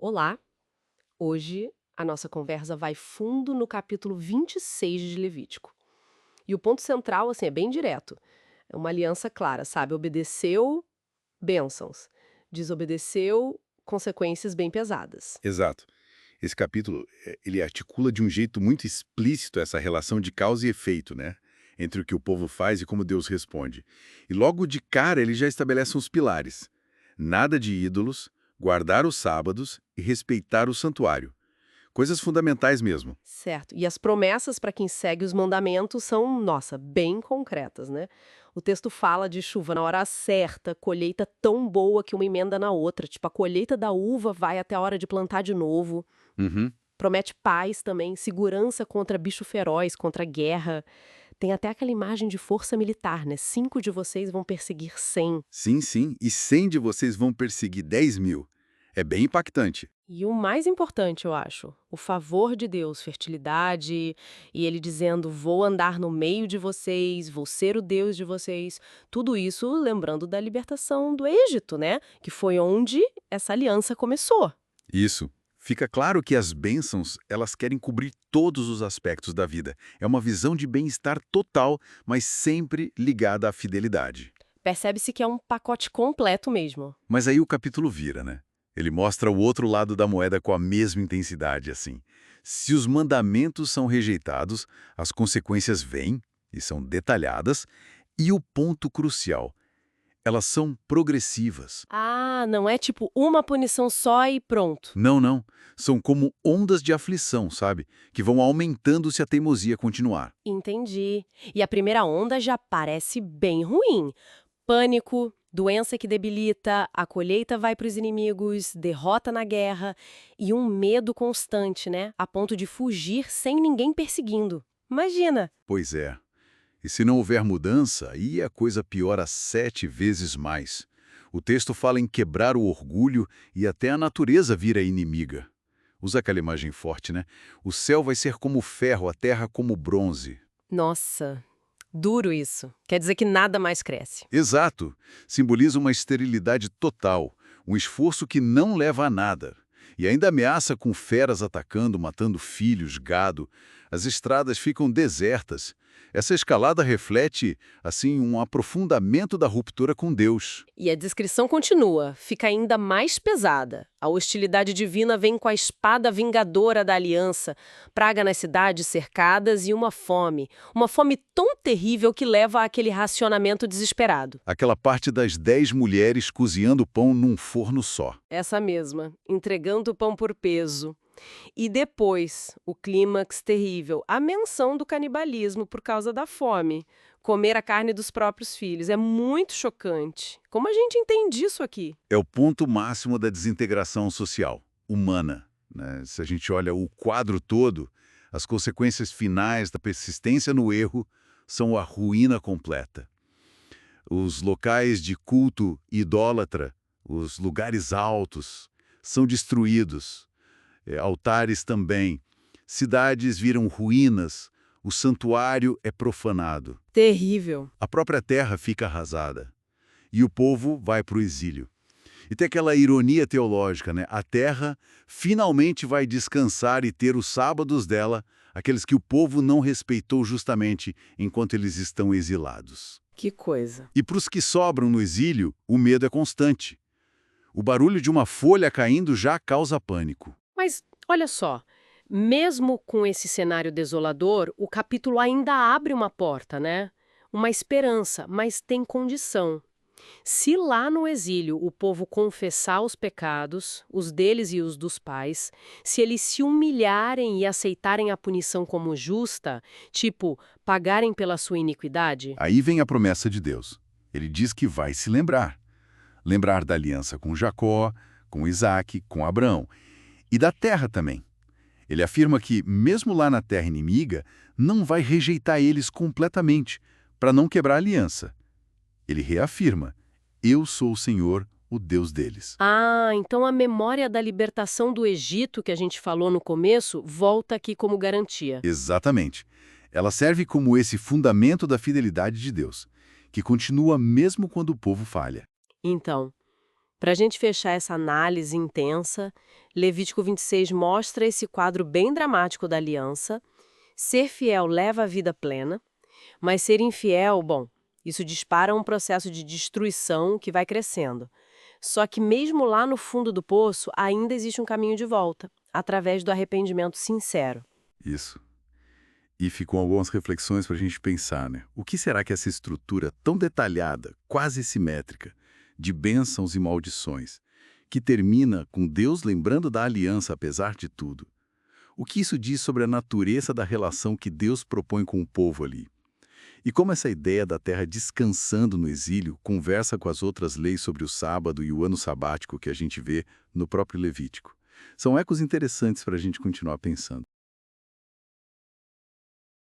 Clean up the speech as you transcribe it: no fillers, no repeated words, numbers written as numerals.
Olá, hoje a nossa conversa vai fundo no capítulo 26 de Levítico. E o ponto central, assim, é bem direto. É uma aliança clara, sabe? Obedeceu, bênçãos. Desobedeceu, consequências bem pesadas. Exato. Esse capítulo, ele articula de um jeito muito explícito essa relação de causa e efeito, né? Entre o que o povo faz e como Deus responde. E logo de cara ele já estabelece uns pilares. Nada de ídolos, guardar os sábados e respeitar o santuário. Coisas fundamentais mesmo. Certo. E as promessas para quem segue os mandamentos são, nossa, bem concretas, né? O texto fala de chuva na hora certa, colheita tão boa que uma emenda na outra. Tipo, a colheita da uva vai até a hora de plantar de novo. Uhum. Promete paz também, segurança contra bicho feroz, contra guerra. Tem até aquela imagem de força militar, né? 5 de vocês vão perseguir 100. Sim, sim. E 100 de vocês vão perseguir 10.000. É bem impactante. E o mais importante, eu acho, o favor de Deus, fertilidade, e ele dizendo: vou andar no meio de vocês, vou ser o Deus de vocês. Tudo isso lembrando da libertação do Egito, né? Que foi onde essa aliança começou. Isso. Fica claro que as bênçãos, elas querem cobrir todos os aspectos da vida. É uma visão de bem-estar total, mas sempre ligada à fidelidade. Percebe-se que é um pacote completo mesmo. Mas aí o capítulo vira, né? Ele mostra o outro lado da moeda com a mesma intensidade, assim. Se os mandamentos são rejeitados, as consequências vêm, e são detalhadas, e o ponto crucial, elas são progressivas. Ah, não é tipo uma punição só e pronto. Não, não. São como ondas de aflição, sabe? Que vão aumentando se a teimosia continuar. Entendi. E a primeira onda já parece bem ruim. Pânico, doença que debilita, a colheita vai para os inimigos, derrota na guerra e um medo constante, né? A ponto de fugir sem ninguém perseguindo. Imagina! Pois é. E se não houver mudança, aí a coisa piora 7 vezes mais. O texto fala em quebrar o orgulho e até a natureza vira inimiga. Usa aquela imagem forte, né? O céu vai ser como ferro, a terra como bronze. Nossa, duro isso. Quer dizer que nada mais cresce. Exato. Simboliza uma esterilidade total, um esforço que não leva a nada. E ainda ameaça com feras atacando, matando filhos, gado. As estradas ficam desertas. Essa escalada reflete, assim, um aprofundamento da ruptura com Deus. E a descrição continua, fica ainda mais pesada. A hostilidade divina vem com a espada vingadora da aliança, praga nas cidades cercadas e uma fome tão terrível que leva àquele racionamento desesperado. Aquela parte das 10 mulheres cozinhando pão num forno só. Essa mesma, entregando o pão por peso. E depois, o clímax terrível, a menção do canibalismo por causa da fome. Comer a carne dos próprios filhos. É muito chocante. Como a gente entende isso aqui? É o ponto máximo da desintegração social, humana, né? Se a gente olha o quadro todo, as consequências finais da persistência no erro são a ruína completa. Os locais de culto idólatra, os lugares altos, são destruídos. Altares também. Cidades viram ruínas, o santuário é profanado. Terrível. A própria terra fica arrasada. E o povo vai para o exílio. E tem aquela ironia teológica, né? A terra finalmente vai descansar e ter os sábados dela, aqueles que o povo não respeitou justamente enquanto eles estão exilados. Que coisa. E para os que sobram no exílio, o medo é constante. O barulho de uma folha caindo já causa pânico. Mas, olha só, mesmo com esse cenário desolador, o capítulo ainda abre uma porta, né? Uma esperança, mas tem condição. Se lá no exílio o povo confessar os pecados, os deles e os dos pais, se eles se humilharem e aceitarem a punição como justa, tipo, pagarem pela sua iniquidade, Aí vem a promessa de Deus. Ele diz que vai se lembrar. Lembrar da aliança com Jacó, com Isaac, com Abraão. E da terra também. Ele afirma que, mesmo lá na terra inimiga, não vai rejeitar eles completamente, para não quebrar a aliança. Ele reafirma: eu sou o Senhor, o Deus deles. ah, então a memória da libertação do Egito que a gente falou no começo volta aqui como garantia. Exatamente. Ela serve como esse fundamento da fidelidade de Deus, que continua mesmo quando o povo falha. Então, Para a gente fechar essa análise intensa, Levítico 26 mostra esse quadro bem dramático da aliança. Ser fiel leva à vida plena, mas ser infiel, bom, isso dispara um processo de destruição que vai crescendo. Só que mesmo lá no fundo do poço, ainda existe um caminho de volta, através do arrependimento sincero. Isso. E ficam algumas reflexões para a gente pensar, né? O que será que essa estrutura tão detalhada, quase simétrica, de bênçãos e maldições, que termina com Deus lembrando da aliança apesar de tudo, o que isso diz sobre a natureza da relação que Deus propõe com o povo ali? E como essa ideia da terra descansando no exílio conversa com as outras leis sobre o sábado e o ano sabático que a gente vê no próprio Levítico? São ecos interessantes para a gente continuar pensando.